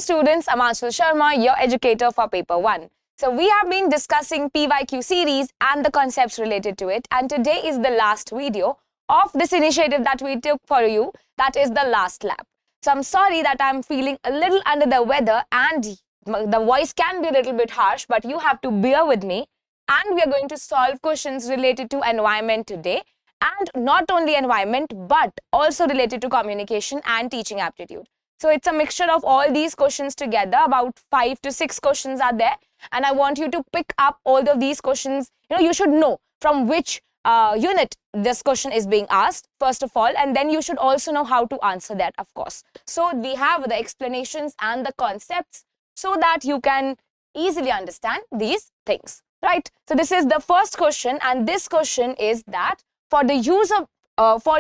students, I'm Anshul Sharma, your educator for paper 1. So we have been discussing PYQ series and the concepts related to it, and today is the last video of this initiative that we took for you, that is the last lap. So I'm sorry that I'm feeling a little under the weather and the voice can be a little bit harsh, but you have to bear with me, and we are going to solve questions related to environment today, and not only environment but also related to communication and teaching aptitude. So it's a mixture of all these questions together. About 5 to 6 questions are there, and I want you to pick up all of these questions. You should know from which unit this question is being asked, first of all, and then you should also know how to answer that, of course. So we have the explanations and the concepts so that you can easily understand these things, right? So this is the first question, and this question is that for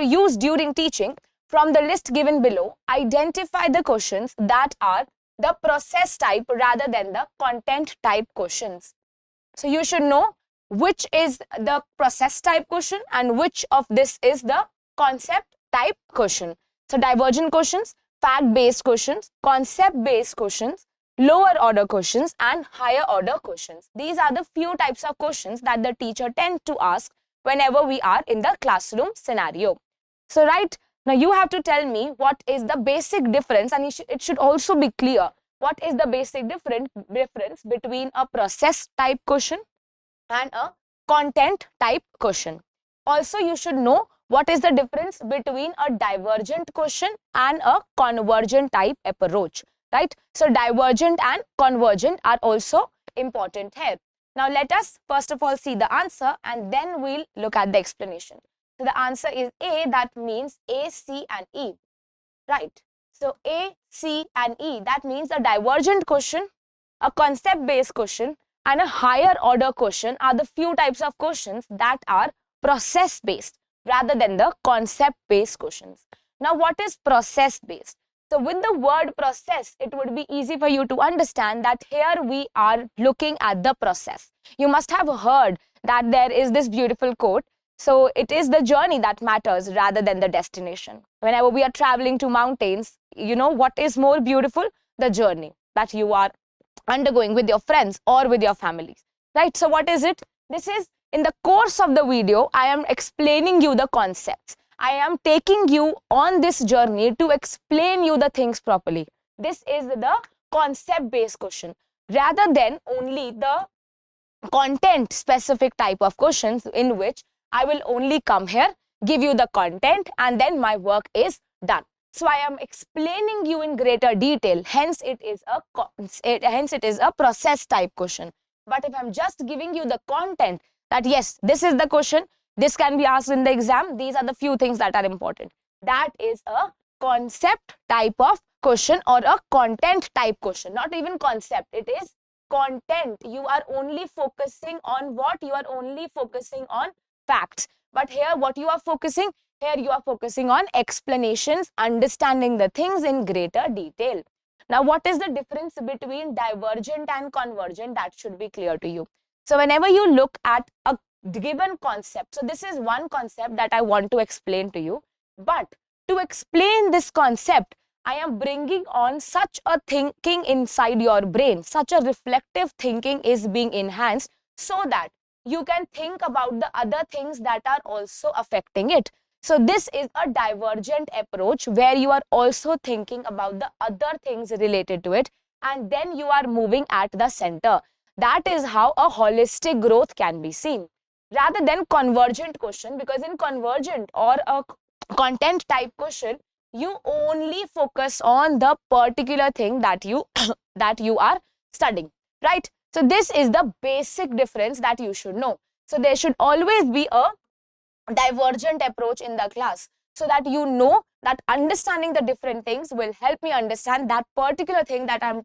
use during teaching, from the list given below, identify the questions that are the process type rather than the content type questions. So you should know which is the process type question and which of this is the concept type question. So divergent questions, fact-based questions, concept-based questions, lower order questions and higher order questions. These are the few types of questions that the teacher tends to ask whenever we are in the classroom scenario. So right now you have to tell me what is the basic difference, and it should also be clear what is the basic difference between a process type question and a content type question. Also, you should know what is the difference between a divergent question and a convergent type approach, right? So divergent and convergent are also important here. Now let us first of all see the answer and then we'll look at the explanation. So the answer is A, that means A, C and E, right? So A, C and E, that means a divergent question, a concept-based question and a higher order question are the few types of questions that are process-based rather than the concept-based questions. Now what is process-based? So with the word process, it would be easy for you to understand that here we are looking at the process. You must have heard that there is this beautiful quote. So it is the journey that matters rather than the destination. Whenever we are traveling to mountains, you know what is more beautiful? The journey that you are undergoing with your friends or with your families, right? So what is it? This is in the course of the video, I am explaining you the concepts. I am taking you on this journey to explain you the things properly. This is the concept-based question rather than only the content specific type of questions in which I will only come here, give you the content and then my work is done. So I am explaining you in greater detail, hence it is a process type question. But if I'm just giving you the content that yes, this is the question, this can be asked in the exam, these are the few things that are important, that is a concept type of question or a content type question. Not even concept, it is content. You are only focusing on what? You are only focusing on facts. But here what you are focusing? Here you are focusing on explanations, understanding the things in greater detail. Now what is the difference between divergent and convergent? That should be clear to you. So whenever you look at a given concept, so this is one concept that I want to explain to you, but to explain this concept, I am bringing on such a thinking inside your brain, such a reflective thinking is being enhanced so that you can think about the other things that are also affecting it. So this is a divergent approach where you are also thinking about the other things related to it and then you are moving at the center. That is how a holistic growth can be seen rather than convergent question, because in convergent or a content type question, you only focus on the particular thing that you are studying, right? So this is the basic difference that you should know. So there should always be a divergent approach in the class so that you know that understanding the different things will help me understand that particular thing that I'm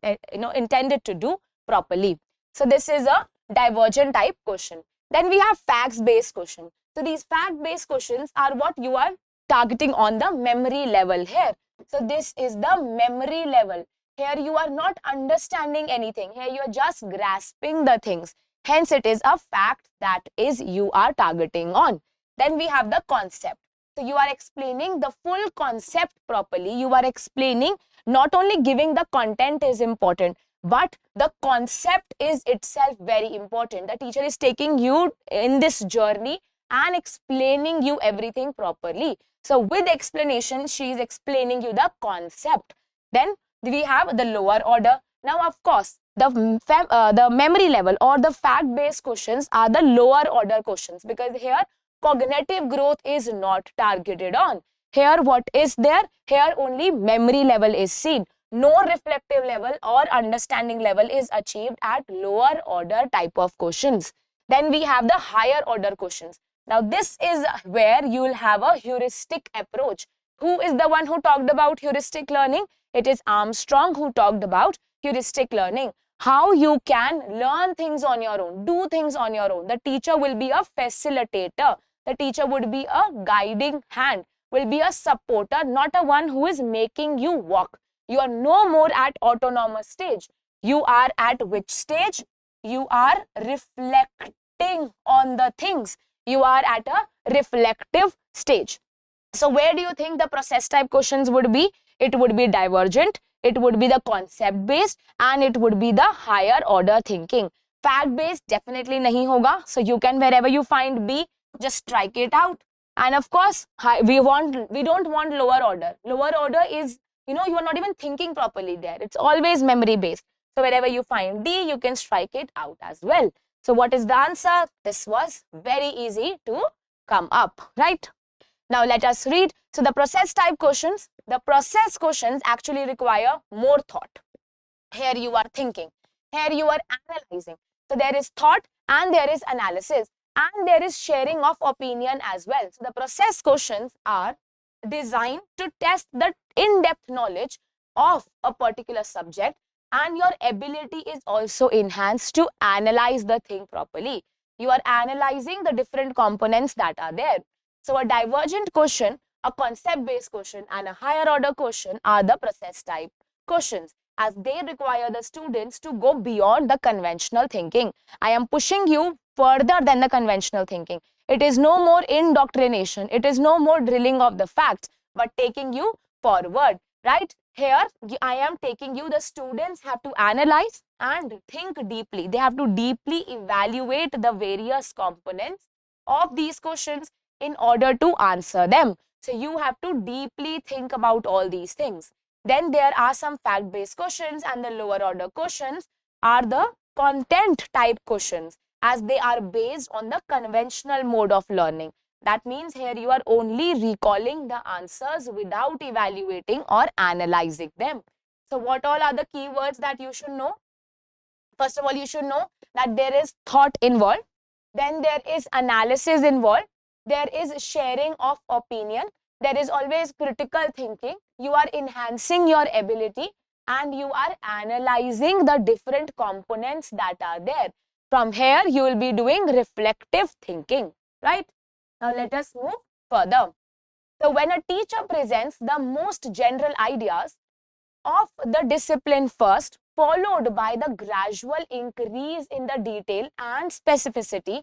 intended to do properly. So this is a divergent type question. Then we have facts-based question. So these fact-based questions are what you are targeting on the memory level here. So this is the memory level. Here you are not understanding anything. Here you are just grasping the things. Hence it is a fact that is you are targeting on. Then we have the concept. So you are explaining the full concept properly. You are explaining not only giving the content is important, but the concept is itself very important. The teacher is taking you in this journey and explaining you everything properly. So with explanation, she is explaining you the concept. Then we have the lower order. Now, of course, the memory level or the fact-based questions are the lower order questions, because here cognitive growth is not targeted on. Here what is there? Here only memory level is seen. No reflective level or understanding level is achieved at lower order type of questions. Then we have the higher order questions. Now this is where you will have a heuristic approach. Who is the one who talked about heuristic learning? It is Armstrong who talked about heuristic learning. How you can learn things on your own, do things on your own. The teacher will be a facilitator. The teacher would be a guiding hand, will be a supporter, not a one who is making you walk. You are no more at autonomous stage. You are at which stage? You are reflecting on the things. You are at a reflective stage. So where do you think the process type questions would be? It would be divergent, it would be the concept based, and it would be the higher order thinking. Fact based definitely nahi hoga. So you can, wherever you find B, just strike it out. And of course, we don't want lower order. Lower order is, you are not even thinking properly there. It's always memory based. So wherever you find D, you can strike it out as well. So what is the answer? This was very easy to come up, right? Now let us read. So the process type questions, the process questions actually require more thought. Here you are thinking, here you are analyzing. So there is thought and there is analysis and there is sharing of opinion as well. So the process questions are designed to test the in-depth knowledge of a particular subject, and your ability is also enhanced to analyze the thing properly. You are analyzing the different components that are there. So a divergent question, a concept-based question, and a higher order question are the process type questions, as they require the students to go beyond the conventional thinking. I am pushing you further than the conventional thinking. It is no more indoctrination. It is no more drilling of the facts, but taking you forward, right? Here, I am taking you, the students have to analyze and think deeply. They have to deeply evaluate the various components of these questions in order to answer them. So you have to deeply think about all these things. Then there are some fact-based questions, and the lower order questions are the content type questions, as they are based on the conventional mode of learning. That means here you are only recalling the answers without evaluating or analyzing them. So what all are the keywords that you should know? First of all, you should know that there is thought involved. Then there is analysis involved. There is sharing of opinion. There is always critical thinking. You are enhancing your ability and you are analyzing the different components that are there. From here, you will be doing reflective thinking, right? Now, let us move further. So, when a teacher presents the most general ideas of the discipline first, followed by the gradual increase in the detail and specificity,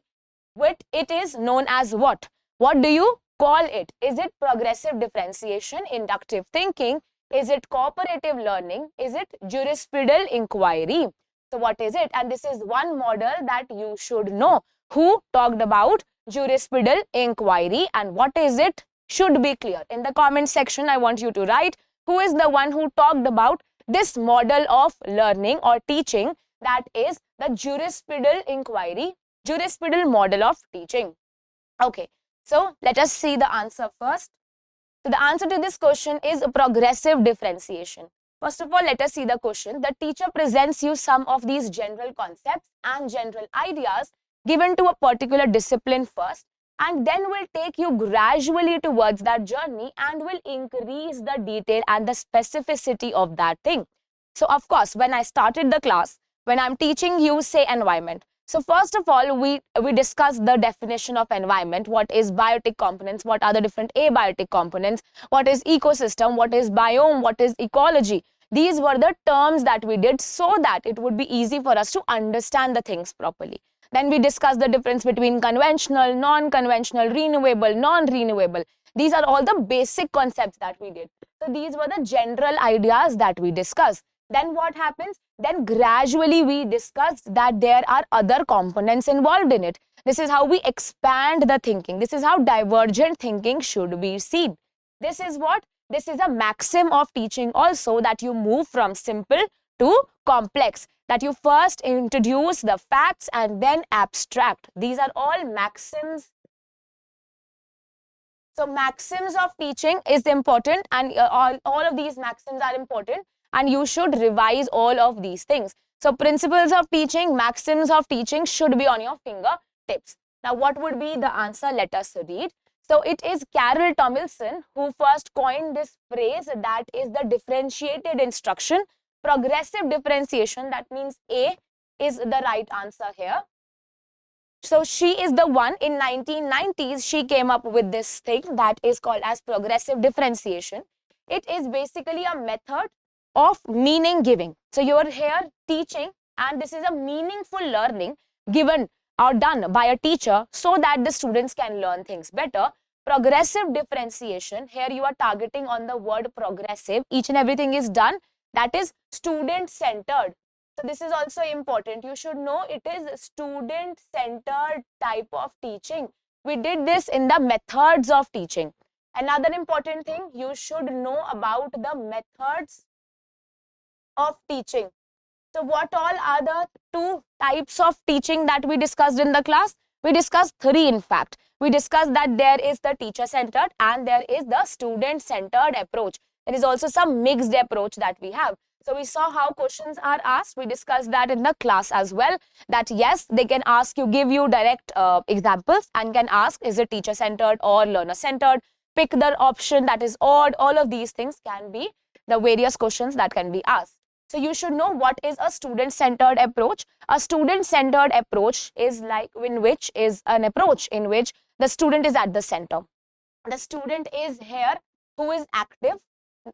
it is known as what? What do you call it? Is it progressive differentiation, inductive thinking? Is it cooperative learning? Is it jurisprudential inquiry? So what is it? And this is one model that you should know. Who talked about jurisprudential inquiry and what is it? Should be clear. In the comment section, I want you to write who is the one who talked about this model of learning or teaching, that is the jurisprudential inquiry, jurisprudential model of teaching. Okay, so let us see the answer first. So the answer to this question is progressive differentiation. First of all, let us see the question. The teacher presents you some of these general concepts and general ideas given to a particular discipline first, and then will take you gradually towards that journey and will increase the detail and the specificity of that thing. So of course, when I started the class, when I'm teaching you, say, environment. So first of all, we discussed the definition of environment. What is biotic components? What are the different abiotic components? What is ecosystem? What is biome? What is ecology? These were the terms that we did so that it would be easy for us to understand the things properly. Then we discussed the difference between conventional, non-conventional, renewable, non-renewable. These are all the basic concepts that we did. So these were the general ideas that we discussed. Then what happens? Then gradually we discussed that there are other components involved in it. This is how we expand the thinking. This is how divergent thinking should be seen. This is what? This is a maxim of teaching also, that you move from simple to complex, that you first introduce the facts and then abstract. These are all maxims. So maxims of teaching is important, and all of these maxims are important, and you should revise all of these things. So principles of teaching, maxims of teaching should be on your fingertips. Now what would be the answer? Let us read. So it is Carol Tomlinson who first coined this phrase, that is the differentiated instruction, progressive differentiation. That means A is the right answer here. So she is the one, in 1990s, she came up with this thing that is called as progressive differentiation. It is basically a method of meaning giving. So you are here teaching, and this is a meaningful learning given or done by a teacher so that the students can learn things better. Progressive differentiation, here you are targeting on the word progressive. Each and everything is done that is student-centered. So this is also important. You should know it is student-centered type of teaching. We did this in the methods of teaching. Another important thing, you should know about the methods of teaching. So what all are the two types of teaching that we discussed in the class? We discussed three, in fact. We discussed that there is the teacher-centered and there is the student-centered approach. There is also some mixed approach that we have. So we saw how questions are asked. We discussed that in the class as well, that yes, they can ask you, give you direct examples, and can ask, is it teacher-centered or learner-centered? Pick the option that is odd. All of these things can be the various questions that can be asked. So you should know what is a student-centered approach. A student-centered approach is an approach in which the student is at the center. The student is here who is active.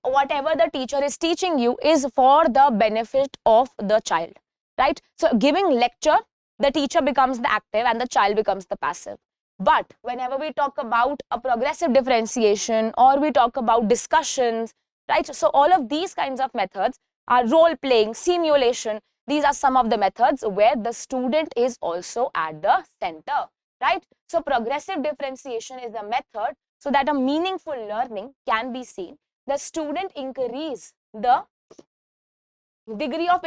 Whatever the teacher is teaching you is for the benefit of the child, right? So giving lecture, the teacher becomes the active and the child becomes the passive. But whenever we talk about a progressive differentiation or we talk about discussions, right? So all of these kinds of methods are role playing, simulation. These are some of the methods where the student is also at the center, right? So progressive differentiation is a method so that a meaningful learning can be seen. The student increase the degree of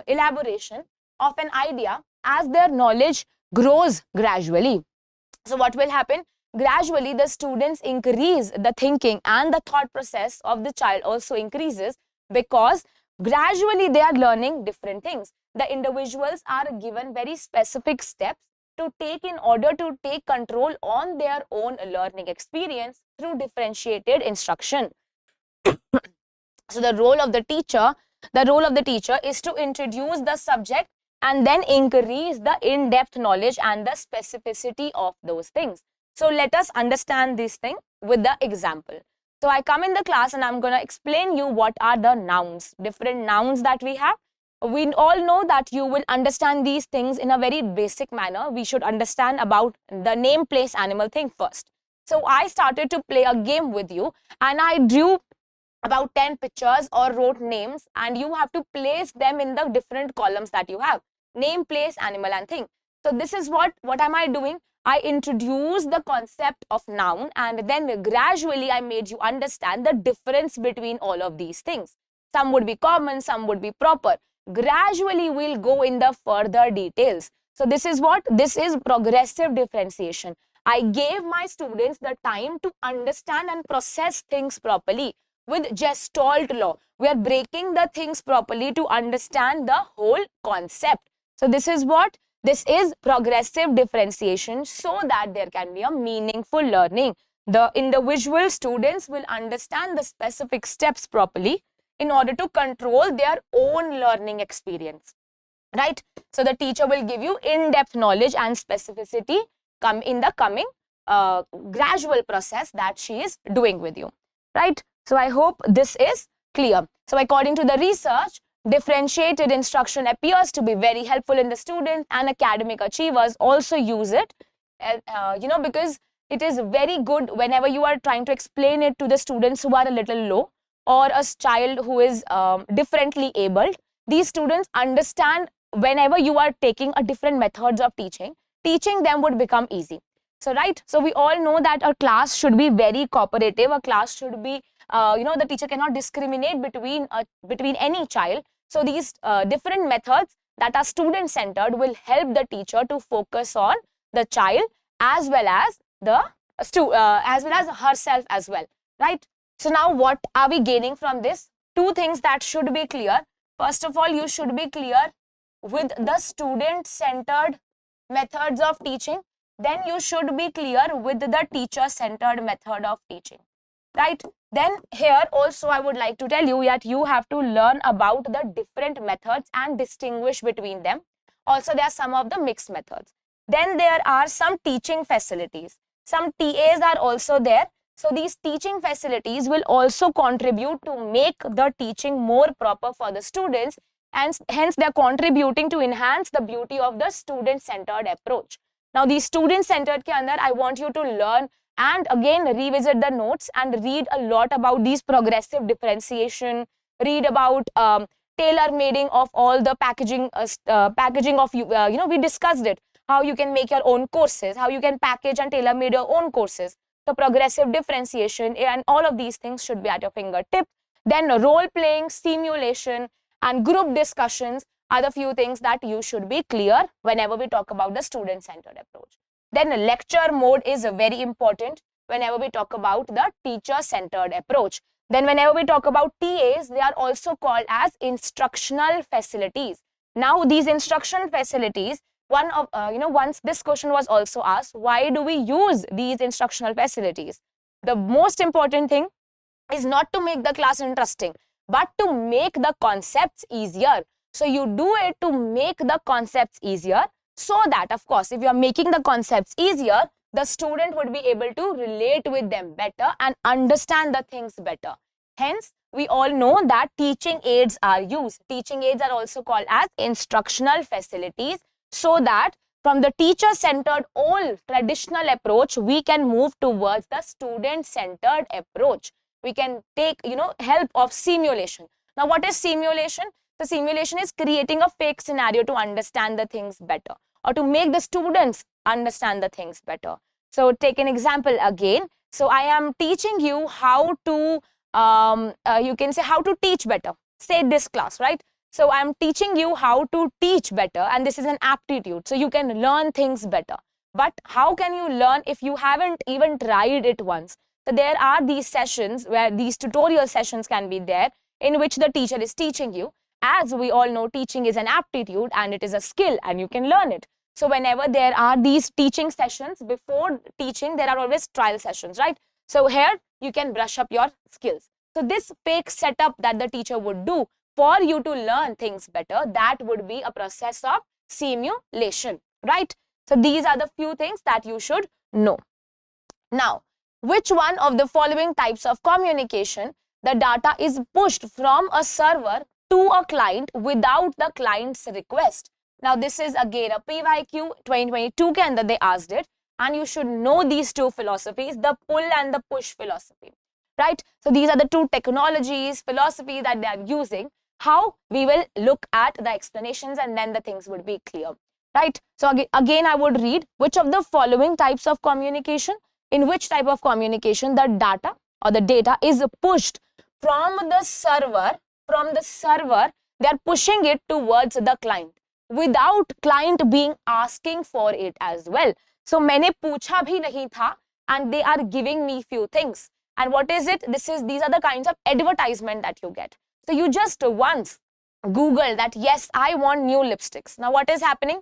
elaboration of an idea as their knowledge grows gradually. So what will happen? Gradually, the students increase the thinking and the thought process of the child also increases, because gradually they are learning different things. The individuals are given very specific steps to take in order to take control on their own learning experience through differentiated instruction. So the role of the teacher is to introduce the subject and then increase the in-depth knowledge and the specificity of those things. So let us understand this thing with the example. So I come in the class and I'm going to explain you what are the nouns, different nouns that we have. We all know that you will understand these things in a very basic manner. We should understand about the name, place, animal thing first. So I started to play a game with you and I drew about 10 pictures or wrote names, and you have to place them in the different columns that you have. Name, place, animal and thing. So this is what am I doing? I introduced the concept of noun and then gradually I made you understand the difference between all of these things. Some would be common, some would be proper. Gradually we'll go in the further details. So this is what? This is progressive differentiation. I gave my students the time to understand and process things properly. With Gestalt law, we are breaking the things properly to understand the whole concept. So this is what? This is progressive differentiation so that there can be a meaningful learning. The individual students will understand the specific steps properly in order to control their own learning experience, right? So the teacher will give you in-depth knowledge and specificity in the coming gradual process that she is doing with you, right? So I hope this is clear. So according to the research, differentiated instruction appears to be very helpful in the students, and academic achievers also use it, because it is very good whenever you are trying to explain it to the students who are a little low, or a child who is differently abled. These students understand whenever you are taking a different methods of teaching them would become easy. So right, so we all know that a class should be very cooperative. A class should be, the teacher cannot discriminate between any child. So these different methods that are student centered will help the teacher to focus on the child as well as as well as herself as well, right? So now what are we gaining from this? Two things that should be clear. First of all, you should be clear with the student centered methods of teaching. Then you should be clear with the teacher centered method of teaching, right? Then here also I would like to tell you that you have to learn about the different methods and distinguish between them. Also, there are some of the mixed methods. Then there are some teaching facilities. Some TAs are also there. So these teaching facilities will also contribute to make the teaching more proper for the students, and hence they are contributing to enhance the beauty of the student-centered approach. Now these student-centered ke andar, I want you to learn and again revisit the notes and read a lot about these progressive differentiation, read about tailor-mading of all the packaging of we discussed it, how you can make your own courses, how you can package and tailor-made your own courses. So progressive differentiation and all of these things should be at your fingertip. Then role-playing, simulation and group discussions are the few things that you should be clear whenever we talk about the student-centered approach. Then lecture mode is very important whenever we talk about the teacher-centered approach. Then whenever we talk about TAs, they are also called as instructional facilities. Now these instructional facilities, once this question was also asked, why do we use these instructional facilities? The most important thing is not to make the class interesting, but to make the concepts easier. So you do it to make the concepts easier, so that, of course, if you are making the concepts easier, the student would be able to relate with them better and understand the things better. Hence, we all know that teaching aids are used. Teaching aids are also called as instructional facilities, so that from the teacher-centered old traditional approach, we can move towards the student-centered approach. We can take, help of simulation. Now, what is simulation? The simulation is creating a fake scenario to understand the things better, or to make the students understand the things better. So take an example again. So I am teaching you how to, you can say how to teach better. Say this class, right? So I'm teaching you how to teach better, and this is an aptitude. So you can learn things better. But how can you learn if you haven't even tried it once? So there are these sessions where these tutorial sessions can be there, in which the teacher is teaching you. As we all know, teaching is an aptitude and it is a skill and you can learn it. So whenever there are these teaching sessions, before teaching, there are always trial sessions, right? So here you can brush up your skills. So this fake setup that the teacher would do for you to learn things better, that would be a process of simulation, right? So these are the few things that you should know. Now, which one of the following types of communication the data is pushed from a server to a client without the client's request? Now, this is again a PYQ 2022 ke andar they asked it, and you should know these two philosophies, the pull and the push philosophy, right? So these are the two technologies, philosophy that they are using. How we will look at the explanations and then the things would be clear, right? So again I would read, which of the following types of communication, in which type of communication the data or the data is pushed from the server, they are pushing it towards the client without client being asking for it as well. So मैंने पूछा भी नहीं था and they are giving me few things. And what is it? These are the kinds of advertisement that you get. So you just once Google that, yes, I want new lipsticks. Now what is happening?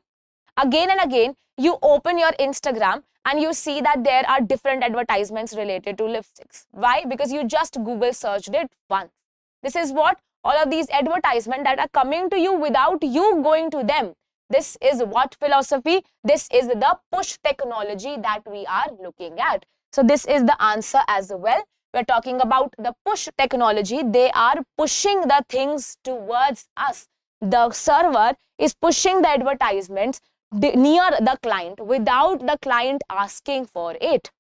Again and again, you open your Instagram and you see that there are different advertisements related to lipsticks. Why? Because you just Google searched it once. This is what all of these advertisements that are coming to you without you going to them. This is what philosophy? This is the push technology that we are looking at. So this is the answer as well. We're talking about the push technology. They are pushing the things towards us. The server is pushing the advertisements near the client without the client asking for it.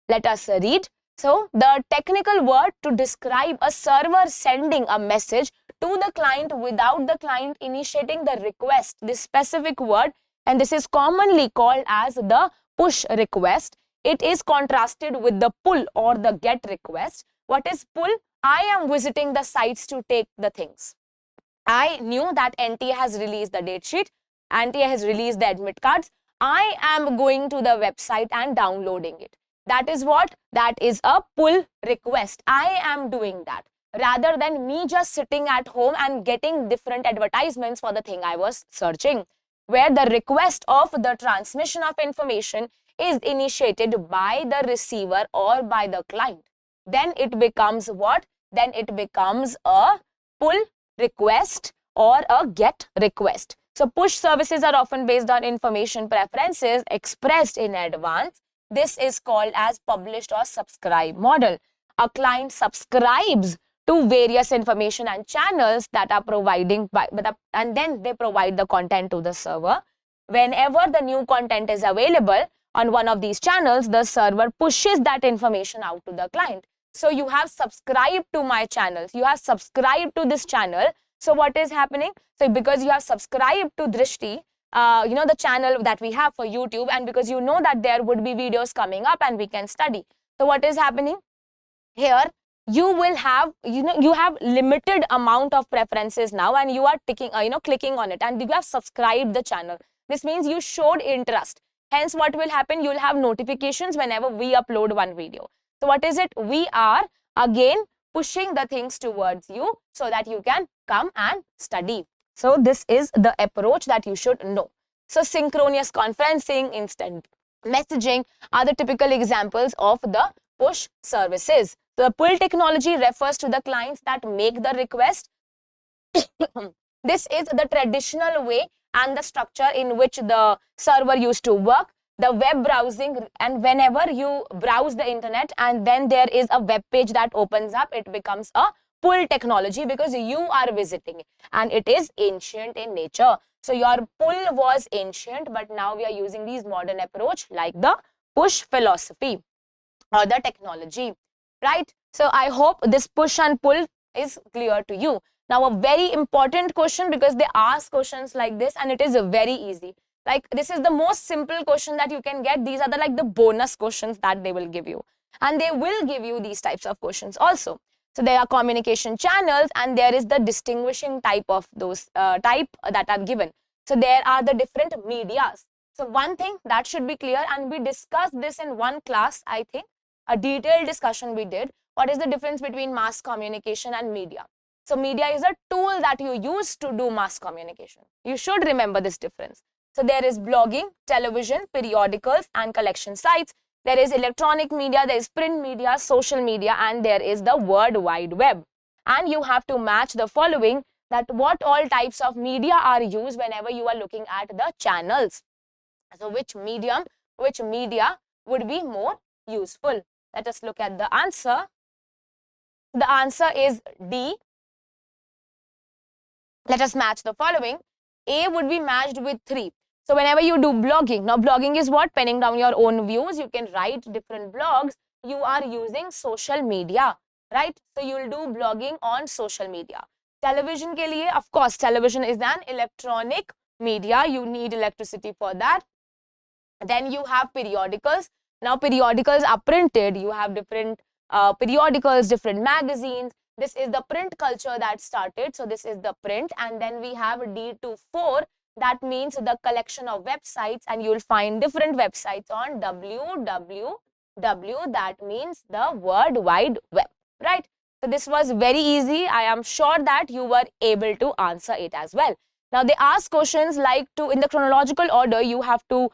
Let us read. So the technical word to describe a server sending a message to the client without the client initiating the request, this specific word, and this is commonly called as the push request. It is contrasted with the pull or the get request. What is pull? I am visiting the sites to take the things. I knew that NTA has released the date sheet, NTA has released the admit cards. I am going to the website and downloading it. That is what? That is a pull request. I am doing that rather than me just sitting at home and getting different advertisements for the thing I was searching, where the request of the transmission of information is initiated by the receiver or by the client. Then it becomes what? Then it becomes a pull request or a get request. So push services are often based on information preferences expressed in advance. This is called as published or subscribe model. A client subscribes to various information and channels that are providing and then they provide the content to the server. Whenever the new content is available on one of these channels, the server pushes that information out to the client. So you have subscribed to my channels, you have subscribed to this channel. So what is happening? So because you have subscribed to Drishti, the channel that we have for YouTube, and because you know that there would be videos coming up and we can study. So what is happening here? You will have, you have limited amount of preferences now, and you are clicking on it, and you have subscribed the channel. This means you showed interest. Hence, what will happen? You will have notifications whenever we upload one video. So what is it? We are again pushing the things towards you so that you can come and study. So this is the approach that you should know. So synchronous conferencing, instant messaging are the typical examples of the push services. The pull technology refers to the clients that make the request. This is the traditional way and the structure in which the server used to work. The web browsing, and whenever you browse the internet and then there is a web page that opens up, it becomes a pull technology because you are visiting and it is ancient in nature. So your pull was ancient, but now we are using these modern approach like the push philosophy or the technology, right? So I hope this push and pull is clear to you. Now a very important question, because they ask questions like this and it is very easy. Like this is the most simple question that you can get. These are the bonus questions that they will give you, and they will give you these types of questions also. So there are communication channels and there is the distinguishing type of those type that are given. So there are the different medias. So one thing that should be clear, and we discussed this in one class, I think a detailed discussion we did. What is the difference between mass communication and media? So media is a tool that you use to do mass communication. You should remember this difference. So there is blogging, television, periodicals and collection sites. There is electronic media, there is print media, social media, and there is the World Wide Web. And you have to match the following, that what all types of media are used whenever you are looking at the channels. So which media would be more useful? Let us look at the answer. The answer is D. Let us match the following. A would be matched with 3. So whenever you do blogging, now blogging is what? Penning down your own views. You can write different blogs. You are using social media, right? So you will do blogging on social media. Television ke liye, of course, television is an electronic media. You need electricity for that. Then you have periodicals. Now periodicals are printed. You have different periodicals, different magazines. This is the print culture that started. So this is the print. And then we have D to 4. That means the collection of websites, and you will find different websites on www. That means the World Wide Web, right? So this was very easy. I am sure that you were able to answer it as well. Now they ask questions like in the chronological order, you have to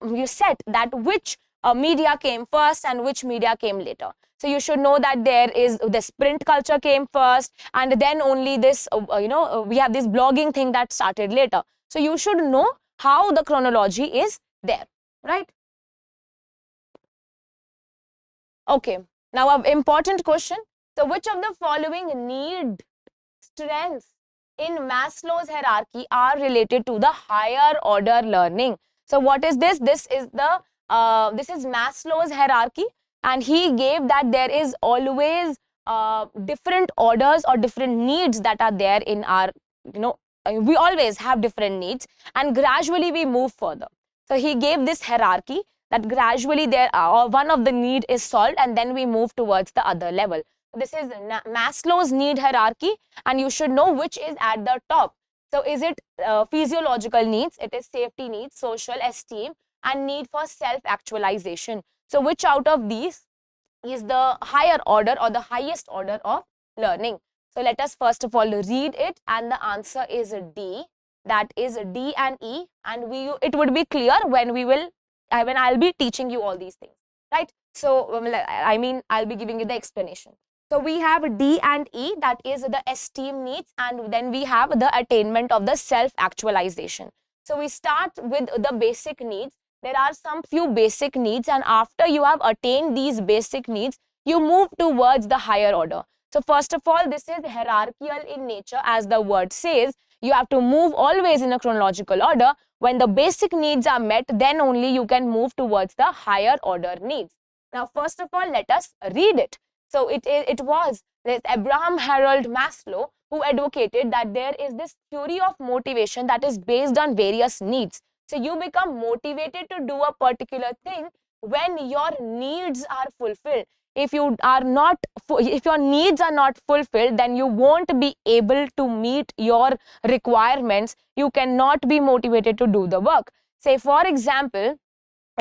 you set that which media came first and which media came later. So you should know that there is this print culture came first, and then only this we have this blogging thing that started later. So you should know how the chronology is there, right? Okay, now an important question. So which of the following need strengths in Maslow's hierarchy are related to the higher order learning? So what is this? This is Maslow's hierarchy. and he gave that there is always different orders or different needs that are there in our, we always have different needs, and gradually we move further. So he gave this hierarchy that gradually there are, or one of the need is solved and then we move towards the other level. This is Maslow's need hierarchy, and you should know which is at the top. So is it physiological needs, it is safety needs, social esteem, and need for self-actualization. So which out of these is the higher order or the highest order of learning? So let us first of all read it, and the answer is D. That is D and E, and it would be clear when I'll be teaching you all these things, right? So I'll be giving you the explanation. So we have D and E, that is the esteem needs, and then we have the attainment of the self-actualization. So we start with the basic needs. There are some few basic needs, and after you have attained these basic needs, you move towards the higher order. So first of all, this is hierarchical in nature, as the word says. You have to move always in a chronological order. When the basic needs are met, then only you can move towards the higher order needs. Now, first of all, let us read it. So it was Abraham Harold Maslow who advocated that there is this theory of motivation that is based on various needs. So you become motivated to do a particular thing when your needs are fulfilled. If your needs are not fulfilled, then you won't be able to meet your requirements. You cannot be motivated to do the work. Say, for example,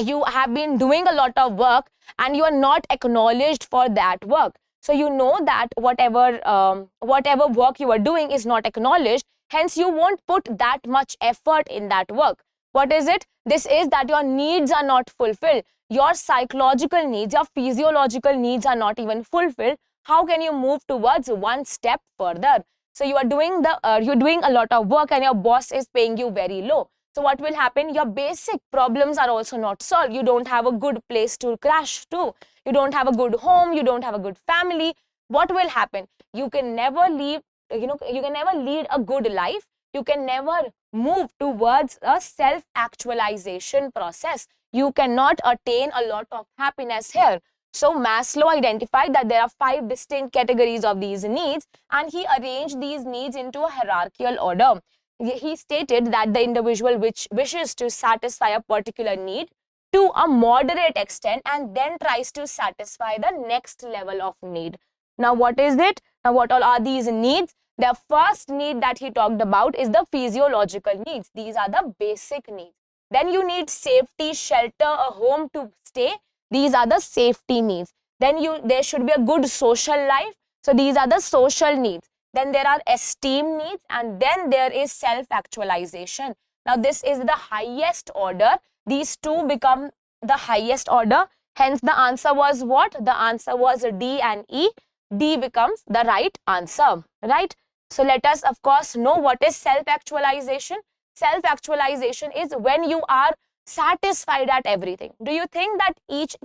you have been doing a lot of work and you are not acknowledged for that work. So you know that whatever work you are doing is not acknowledged, hence you won't put that much effort in that work. What is it? This is that your needs are not fulfilled. Your psychological needs, your physiological needs are not even fulfilled. How can you move towards one step further? So you are doing you're doing a lot of work and your boss is paying you very low. So what will happen? Your basic problems are also not solved. You don't have a good place to crash to. You don't have a good home. You don't have a good family. What will happen? You can never lead a good life. You can never move towards a self-actualization process. You cannot attain a lot of happiness here. So Maslow identified that there are 5 distinct categories of these needs, and he arranged these needs into a hierarchical order. He stated that the individual which wishes to satisfy a particular need to a moderate extent and then tries to satisfy the next level of need. Now, what is it? Now, what all are these needs? The first need that he talked about is the physiological needs. These are the basic needs. Then you need safety, shelter, a home to stay. These are the safety needs. Then there should be a good social life. So these are the social needs. Then there are esteem needs, and then there is self-actualization. Now this is the highest order. These two become the highest order. Hence the answer was what? The answer was D and E. D becomes the right answer, right? So let us of course know what is self-actualization. Self-actualization is when you are satisfied at everything. Do you think that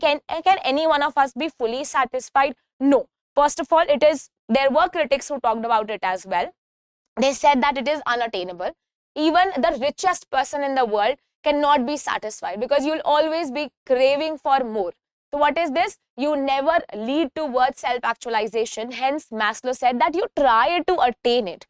can any one of us be fully satisfied? No. First of all, there were critics who talked about it as well. They said that it is unattainable. Even the richest person in the world cannot be satisfied because you'll always be craving for more. So what is this? You never lead towards self-actualization. Hence, Maslow said that you try to attain it.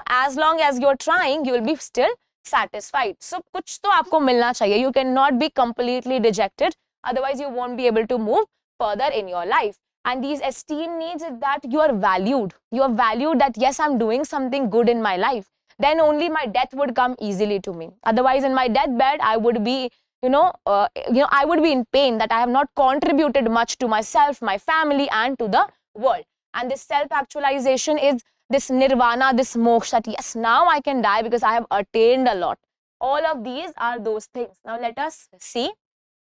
As long as you're trying, you will be still satisfied. So, kuch to aapko milna chahiye. You cannot be completely dejected. Otherwise, you won't be able to move further in your life. And these esteem needs is that you are valued. You are valued that yes, I'm doing something good in my life. Then only my death would come easily to me. Otherwise, in my deathbed, I would be, I would be in pain that I have not contributed much to myself, my family, and to the world. And this self-actualization is this nirvana, this moksha, that yes, now I can die because I have attained a lot. All of these are those things. Now let us see.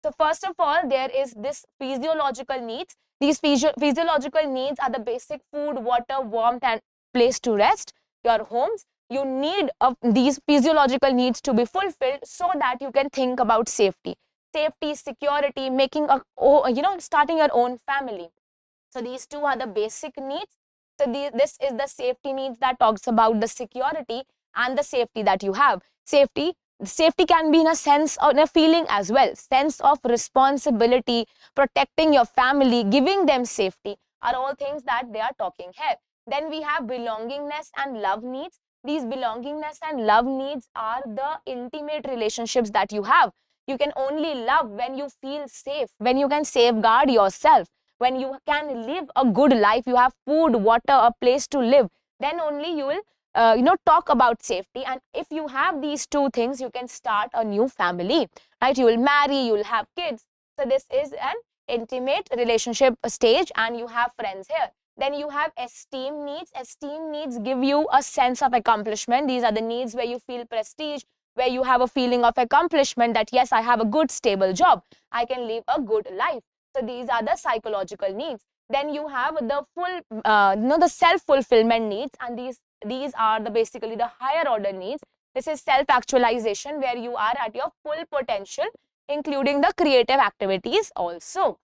So first of all, there is this physiological needs. These physiological needs are the basic food, water, warmth, and place to rest, your homes. You need these physiological needs to be fulfilled so that you can think about safety. Safety, security, making starting your own family. So these two are the basic needs. So this is the safety needs that talks about the security and the safety that you have. Safety, Safety can be in a sense or in a feeling as well. Sense of responsibility, protecting your family, giving them safety are all things that they are talking here. Then we have belongingness and love needs. These belongingness and love needs are the intimate relationships that you have. You can only love when you feel safe, when you can safeguard yourself, when you can live a good life, you have food, water, a place to live, then only you will talk about safety. And if you have these two things, you can start a new family, right? You will marry, you will have kids. So this is an intimate relationship stage, and you have friends here. Then you have esteem needs. Esteem needs give you a sense of accomplishment. These are the needs where you feel prestige, where you have a feeling of accomplishment that yes, I have a good stable job, I can live a good life. So these are the psychological needs. Then you have the full the self-fulfillment needs, and these are the basically the higher order needs. This is self-actualization, where you are at your full potential, including the creative activities also.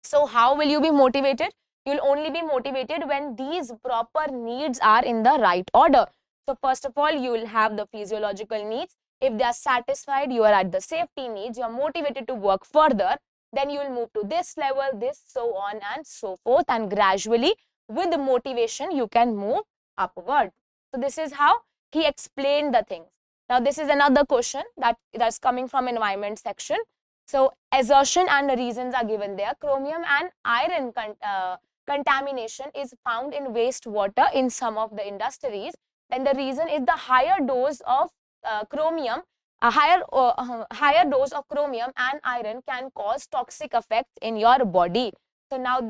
So how will you be motivated? You'll only be motivated when these proper needs are in the right order. So first of all, you will have the physiological needs. If they are satisfied, you are at the safety needs, you are motivated to work further. Then you will move to this level, this, so on and so forth. And gradually, with the motivation, you can move upward. So this is how he explained the things. Now this is another question that's coming from environment section. So assertion and the reasons are given there. Chromium and iron contamination is found in wastewater in some of the industries. Then the reason is the higher dose of chromium, a higher dose of chromium and iron can cause toxic effects in your body. So now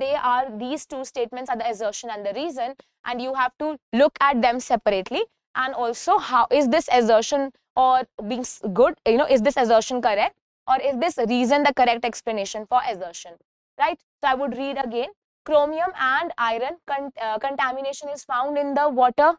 these two statements are the assertion and the reason, and you have to look at them separately. And also, how is this assertion or being good, is this assertion correct, or is this reason the correct explanation for assertion, right? So I would read again. Chromium and iron contamination is found in the water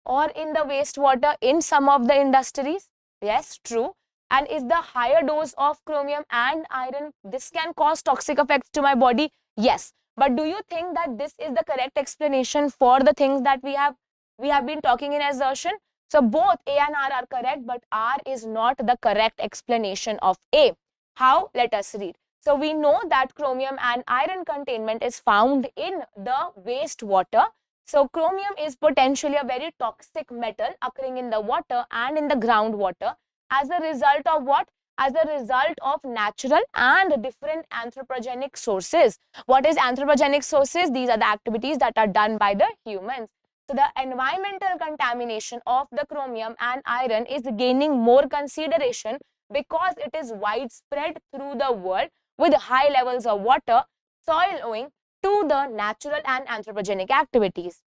or in the wastewater in some of the industries. Yes, true. And is the higher dose of chromium and iron, this can cause toxic effects to my body? Yes. But do you think that this is the correct explanation for the things that we have been talking in assertion? So both A and R are correct, but R is not the correct explanation of A. How? Let us read. So we know that chromium and iron containment is found in the wastewater. So chromium is potentially a very toxic metal occurring in the water and in the groundwater as a result of what? As a result of natural and different anthropogenic sources. What is anthropogenic sources? These are the activities that are done by the humans. So the environmental contamination of the chromium and iron is gaining more consideration because it is widespread through the world with high levels of water, soil owing to the natural and anthropogenic activities.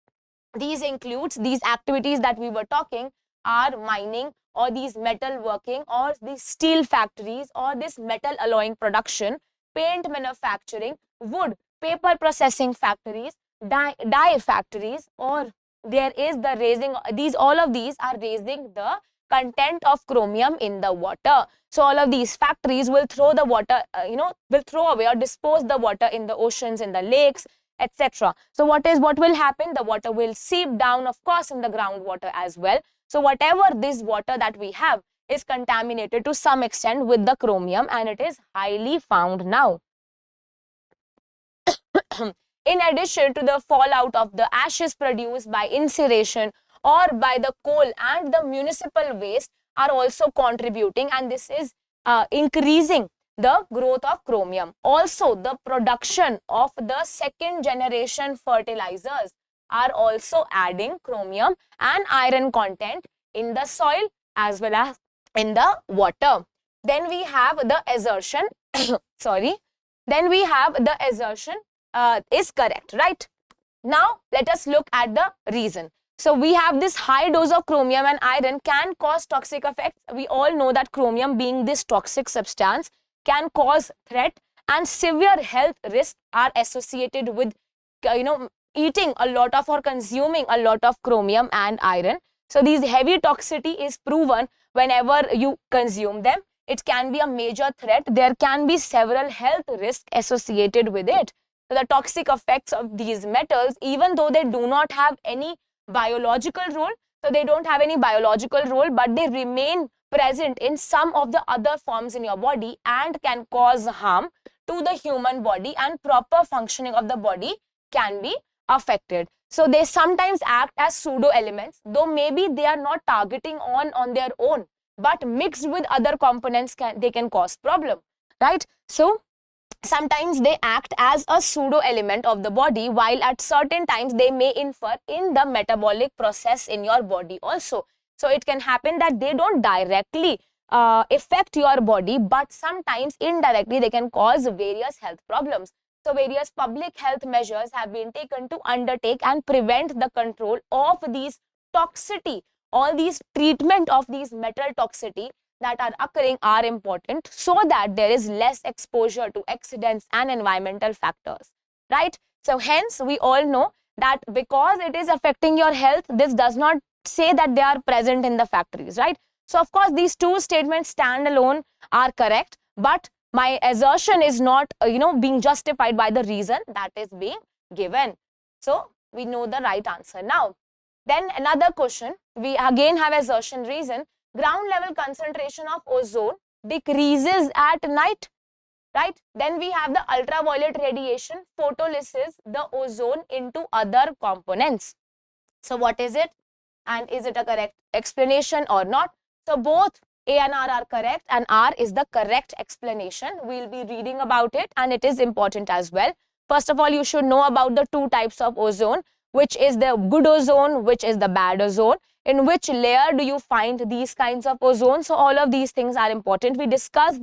These includes these activities that we were talking are mining, or these metal working, or these steel factories, or this metal alloying production, paint manufacturing, wood, paper processing factories, dye factories, or there is the raising, all of these are raising the content of chromium in the water. So all of these factories will throw the water, will throw away or dispose the water in the oceans, in the lakes, etc. So what will happen? The water will seep down, of course, in the groundwater as well. So whatever this water that we have is contaminated to some extent with the chromium, and it is highly found now. In addition to the fallout of the ashes produced by incineration or by the coal and the municipal waste are also contributing, and this is increasing the growth of chromium. Also, the production of the second generation fertilizers are also adding chromium and iron content in the soil as well as in the water. Then we have the assertion, sorry, then we have the assertion is correct, right? Now, let us look at the reason. So we have this high dose of chromium and iron can cause toxic effects. We all know that chromium, being this toxic substance, can cause threat, and severe health risks are associated with eating a lot of or consuming a lot of chromium and iron. So these heavy toxicity is proven whenever you consume them. It can be a major threat. There can be several health risks associated with it. So the toxic effects of these metals, even though they do not have any biological role, so they don't have any biological role, but they remain present in some of the other forms in your body and can cause harm to the human body, and proper functioning of the body can be affected. So they sometimes act as pseudo elements, though maybe they are not targeting on their own, but mixed with other components they can cause problem, right? So sometimes they act as a pseudo element of the body, while at certain times they may infer in the metabolic process in your body also. So it can happen that they don't directly affect your body, but sometimes indirectly they can cause various health problems. So various public health measures have been taken to undertake and prevent the control of these toxicity. All these treatment of these metal toxicity that are occurring are important, so that there is less exposure to accidents and environmental factors, right? So hence we all know that because it is affecting your health, this does not say that they are present in the factories, right? So of course these two statements stand alone are correct, but my assertion is not being justified by the reason that is being given. So we know the right answer now. Then another question, we again have assertion reason. Ground level concentration of ozone decreases at night, right? Then we have the ultraviolet radiation photolysis the ozone into other components. So what is it, and is it a correct explanation or not? So both A and R are correct, and R is the correct explanation. We'll be reading about it, and it is important as well. First of all, you should know about the two types of ozone, which is the good ozone, which is the bad ozone. In which layer do you find these kinds of ozone? So all of these things are important. We discussed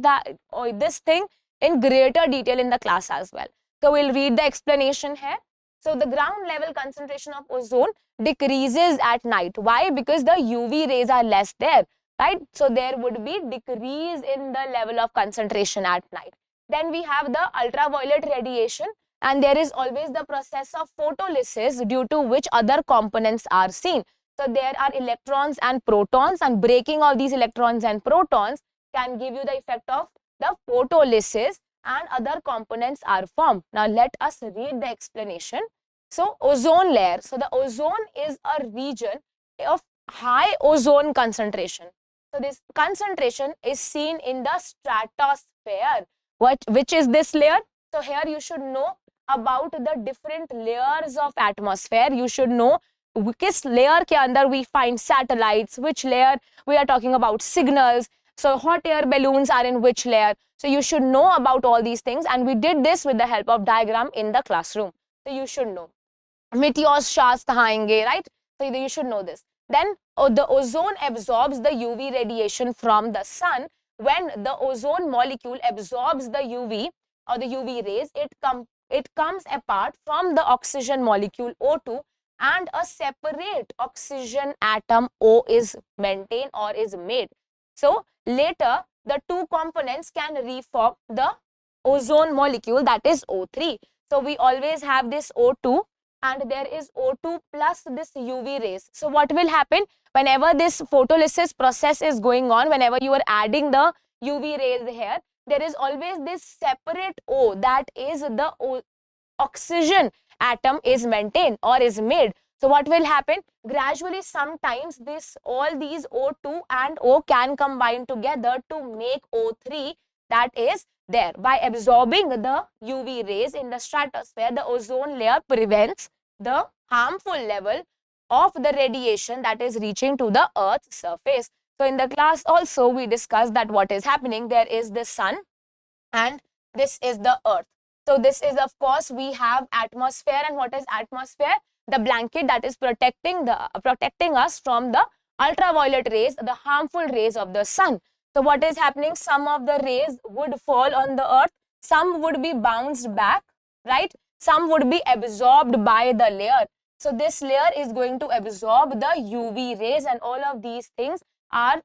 this thing in greater detail in the class as well. So we'll read the explanation here. So the ground level concentration of ozone decreases at night. Why? Because the UV rays are less there, right? So there would be decrease in the level of concentration at night. Then we have the ultraviolet radiation, and there is always the process of photolysis, due to which other components are seen. So there are electrons and protons, and breaking of these electrons and protons can give you the effect of the photolysis, and other components are formed. Now let us read the explanation. So ozone layer. So the ozone is a region of high ozone concentration. So this concentration is seen in the stratosphere. Which is this layer? So here you should know about the different layers of atmosphere. You should know which layer ke andar we find satellites, which layer we are talking about signals. So hot air balloons are in which layer. So you should know about all these things, and we did this with the help of diagram in the classroom. So you should know. Meteors showers kahan aayenge, right? So you should know this. Then the ozone absorbs the UV radiation from the sun. When the ozone molecule absorbs the UV or the UV rays, it comes apart from the oxygen molecule O2, and a separate oxygen atom O is maintained or is made. So later the two components can reform the ozone molecule, that is O3. So we always have this O2, and there is O2 plus this UV rays. So what will happen whenever this photolysis process is going on, whenever you are adding the UV rays here, there is always this separate O, that is the oxygen atom is maintained or is made. So what will happen? Gradually, sometimes all these O2 and O can combine together to make O3, that is there. By absorbing the UV rays in the stratosphere, the ozone layer prevents the harmful level of the radiation that is reaching to the Earth's surface. So in the class also we discussed that what is happening. There is the sun and this is the Earth. So this is, of course, we have atmosphere. And what is atmosphere? The blanket that is protecting us from the ultraviolet rays, the harmful rays of the sun. So what is happening? Some of the rays would fall on the Earth, some would be bounced back, right? Some would be absorbed by the layer. So this layer is going to absorb the UV rays, and all of these things are,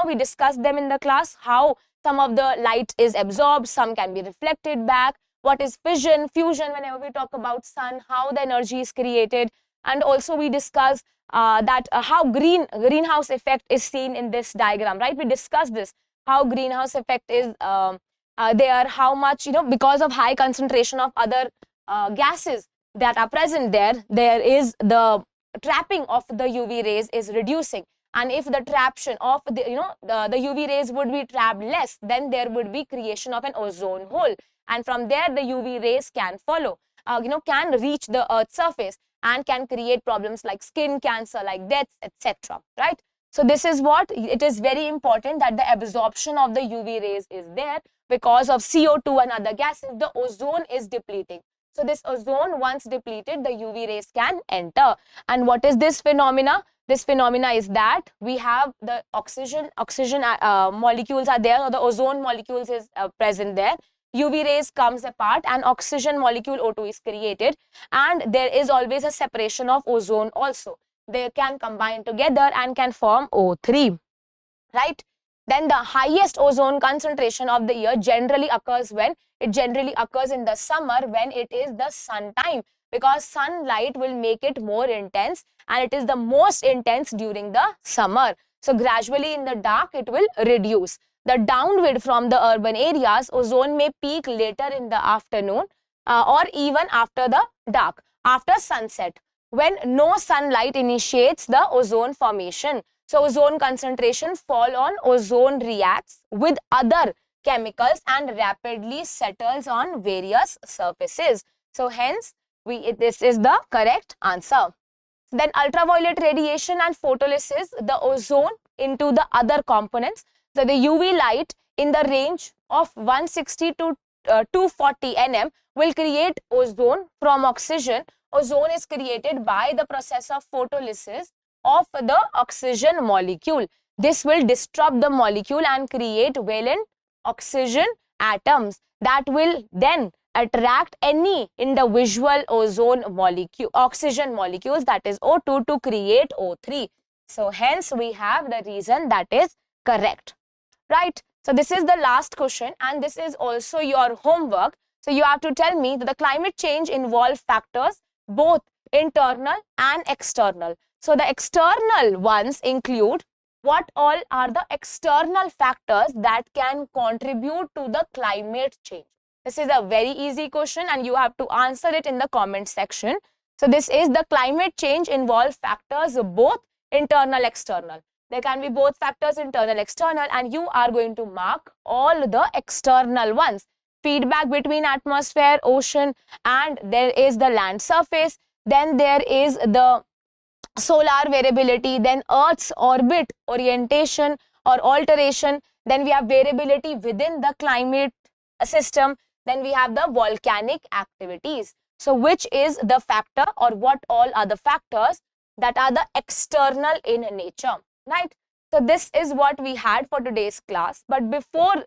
we discussed them in the class, how some of the light is absorbed, some can be reflected back. What is fission, fusion, whenever we talk about sun, how the energy is created. And also we discuss that how greenhouse effect is seen in this diagram, right? We discussed this, how greenhouse effect is there, how much, because of high concentration of other gases that are present there is the trapping of the UV rays is reducing. and if the traption of the the UV rays would be trapped less, then there would be creation of an ozone hole, and from there the UV rays can follow, can reach the Earth's surface and can create problems like skin cancer, like deaths, etc. Right? So this is what it is very important, that the absorption of the UV rays is there. Because of CO2 and other gases, the ozone is depleting. So this ozone, once depleted, the UV rays can enter. And what is this phenomena? This phenomena is that we have the oxygen molecules are there, or the ozone molecules is present there. UV rays comes apart and oxygen molecule O2 is created, and there is always a separation of ozone also. They can combine together and can form O3, right? Then the highest ozone concentration of the year generally occurs when? It generally occurs in the summer, when it is the sun time, because sunlight will make it more intense, and it is the most intense during the summer. So gradually in the dark it will reduce. The downwind from the urban areas, ozone may peak later in the afternoon or even after the dark, after sunset, when no sunlight initiates the ozone formation. So ozone concentration fall on, ozone reacts with other chemicals and rapidly settles on various surfaces. So hence, this is the correct answer. Then ultraviolet radiation and photolysis the ozone into the other components. So the UV light in the range of 160 to 240 nm will create ozone from oxygen. Ozone is created by the process of photolysis of the oxygen molecule. This will disrupt the molecule and create valent oxygen atoms that will then attract any individual ozone molecule, oxygen molecules, that is O2, to create O3. So hence we have the reason that is correct, right? So this is the last question, and this is also your homework. So you have to tell me that the climate change involve factors both internal and external. So the external ones include, what all are the external factors that can contribute to the climate change? This is a very easy question and you have to answer it in the comment section. So this is the climate change involve factors both internal, external. There can be both factors, internal, external, and you are going to mark all the external ones. Feedback between atmosphere, ocean, and there is the land surface. Then there is the solar variability, then Earth's orbit orientation or alteration. Then we have variability within the climate system. Then we have the volcanic activities. So which is the factor, or what all are the factors that are the external in nature, right? So this is what we had for today's class. But before,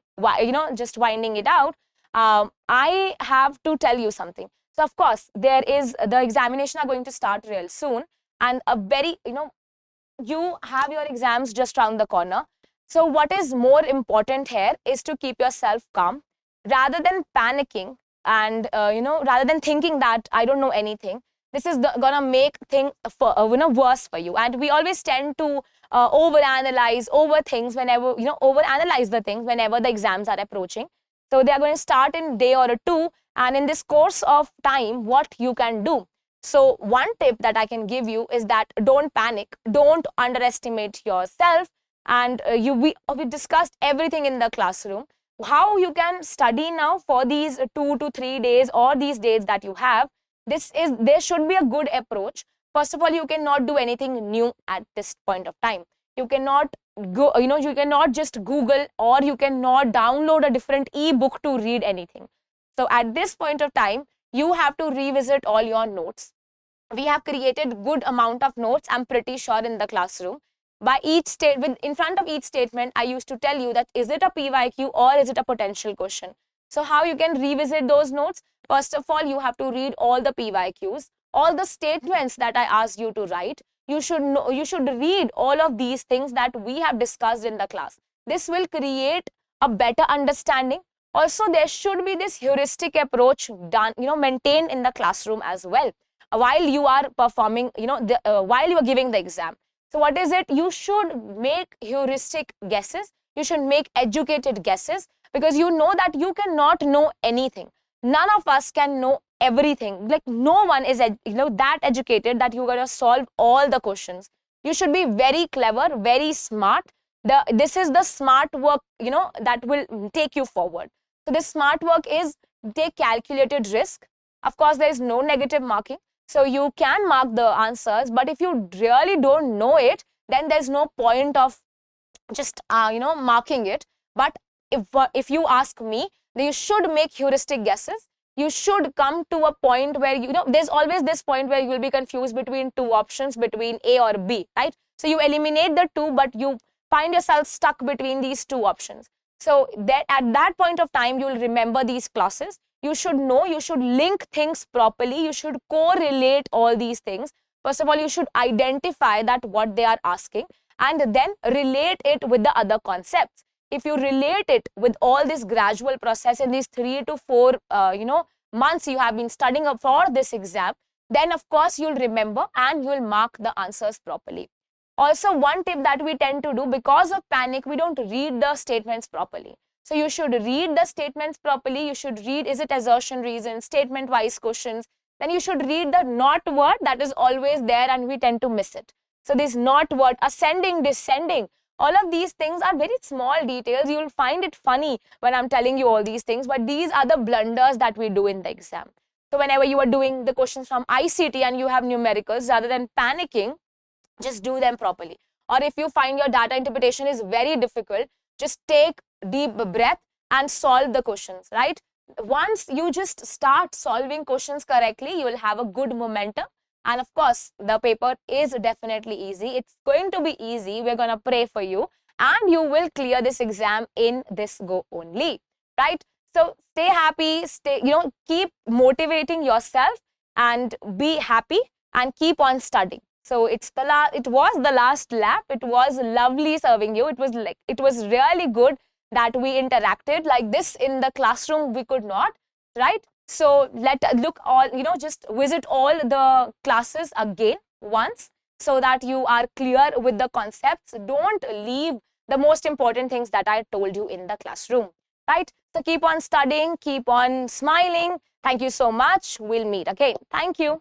just winding it out, I have to tell you something. So of course, there is the examination are going to start real soon, and a very, you have your exams just around the corner. So what is more important here is to keep yourself calm rather than panicking and, rather than thinking that I don't know anything. This is gonna make things worse for you. And we always tend to overanalyze the things whenever the exams are approaching. So they are going to start in day or two, and in this course of time, what you can do. So one tip that I can give you is that don't panic, don't underestimate yourself. And we discussed everything in the classroom. How you can study now for these 2 to 3 days or these days that you have. There should be a good approach. First of all, you cannot do anything new at this point of time. You cannot go, you cannot just Google, or you cannot download a different ebook to read anything. So at this point of time, you have to revisit all your notes. We have created good amount of notes, I'm pretty sure, in the classroom. By each in front of each statement, I used to tell you that is it a PYQ or is it a potential question. So how you can revisit those notes? First of all, you have to read all the PYQs, all the statements that I asked you to write. You should know, you should read all of these things that we have discussed in the class. This will create a better understanding. Also, there should be this heuristic approach done, maintained in the classroom as well, while you are performing, while you are giving the exam. So what is it? You should make heuristic guesses. You should make educated guesses, because you know that you cannot know anything. None of us can know everything. Like no one is that educated that you're going to solve all the questions. You should be very clever, very smart. This is the smart work, that will take you forward. So this smart work is take calculated risk. Of course, there is no negative marking. So you can mark the answers, but if you really don't know it, then there's no point of just, marking it. But if you ask me, you should make heuristic guesses. You should come to a point where, there's always this point where you will be confused between two options, between A or B, right? So you eliminate the two, but you find yourself stuck between these two options. So that at that point of time, you will remember these clauses. You should know, you should link things properly. You should correlate all these things. First of all, you should identify that what they are asking, and then relate it with the other concepts. If you relate it with all this gradual process in these 3 to 4, months you have been studying for this exam, then of course you'll remember and you'll mark the answers properly. Also, one tip that we tend to do, because of panic, we don't read the statements properly. So you should read the statements properly. You should read, is it assertion, reason, statement wise questions. Then you should read the not word that is always there and we tend to miss it. So this not word, ascending, descending, all of these things are very small details. You will find it funny when I'm telling you all these things, but these are the blunders that we do in the exam. So whenever you are doing the questions from ICT and you have numericals, rather than panicking, just do them properly. Or if you find your data interpretation is very difficult, just take deep breath and solve the questions, right? Once you just start solving questions correctly, you will have a good momentum. And of course, the paper is definitely easy. It's going to be easy. We're going to pray for you. And you will clear this exam in this go only, right? So stay happy, keep motivating yourself and be happy and keep on studying. So it was the last lap. It was lovely serving you. It was really good that we interacted like this in the classroom. We could not, right? So just visit all the classes again once so that you are clear with the concepts. Don't leave the most important things that I told you in the classroom, right? So keep on studying, keep on smiling. Thank you so much. We'll meet again. Thank you.